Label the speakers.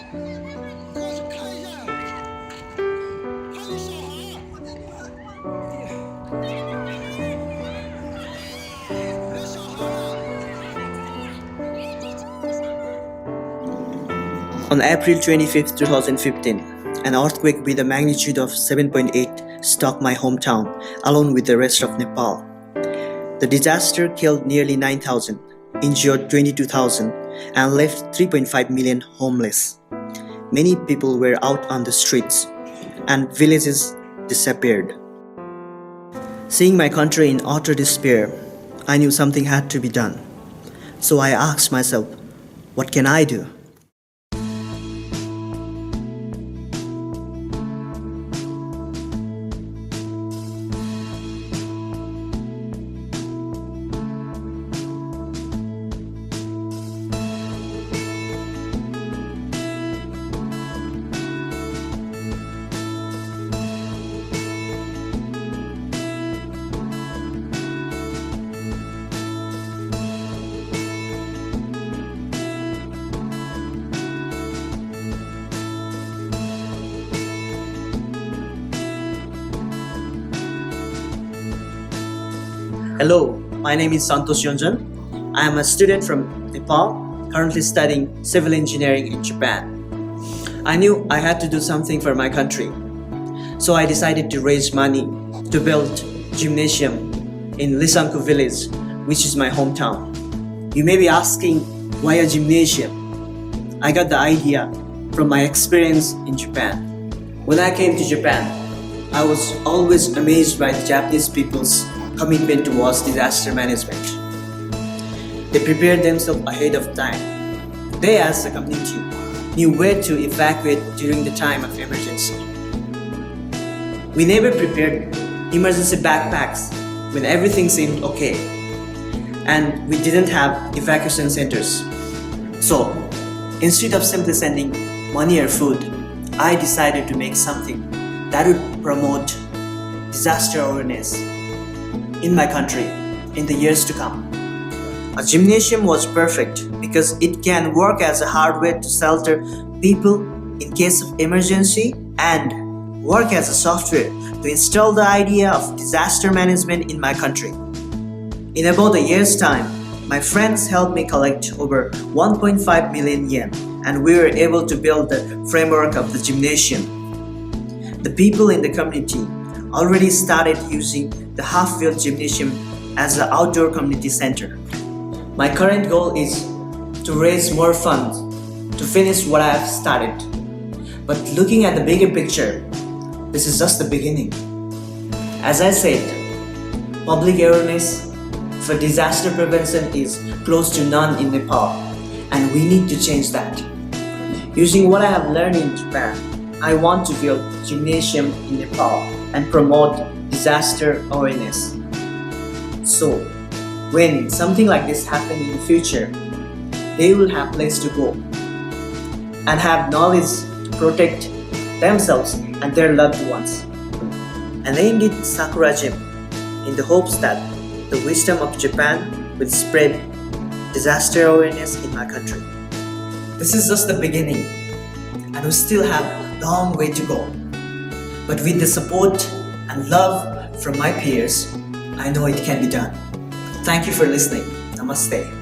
Speaker 1: On April 25, 2015, an earthquake with a magnitude of 7.8 struck my hometown, along with the rest of Nepal. The disaster killed nearly 9,000, injured 22,000, and left 3.5 million homeless. Many people were out on the streets, and villages disappeared. Seeing my country in utter despair, I knew something had to be done. So I asked myself, what can I do? Hello, my name is Santosh Yonjan. I am a student from Nepal, currently studying civil engineering in Japan. I knew I had to do something for my country, so I decided to raise money to build Gymnasium in Lisankhu village, which is my hometown. You may be asking, why a gymnasium? I got the idea from my experience in Japan. When I came to Japan, I was always amazed by the Japanese people's commitment towards disaster management. They prepared themselves ahead of time. They, as a community, knew where to evacuate during the time of emergency. We never prepared emergency backpacks when everything seemed okay, and we didn't have evacuation centers. So, instead of simply sending money or food, I decided to make something that would promote disaster awareness in my country in the years to come. A gymnasium was perfect because it can work as a hardware to shelter people in case of emergency and work as a software to install the idea of disaster management in my country. In about a year's time, my friends helped me collect over 1.5 million yen, and we were able to build the framework of the gymnasium. The people in the community already started using the half-filled gymnasium as an outdoor community center. My current goal is to raise more funds to finish what I have started. But looking at the bigger picture, this is just the beginning. As I said, public awareness for disaster prevention is close to none in Nepal, and we need to change that. Using what I have learned in Japan, I want to build gymnasium in Nepal and promote disaster awareness. So, when something like this happens in the future, they will have place to go and have knowledge to protect themselves and their loved ones. I named it Sakura Gym in the hopes that the wisdom of Japan will spread disaster awareness in my country. This is just the beginning, and we still have a long way to go. But with the support and love from my peers, I know it can be done. Thank you for listening. Namaste.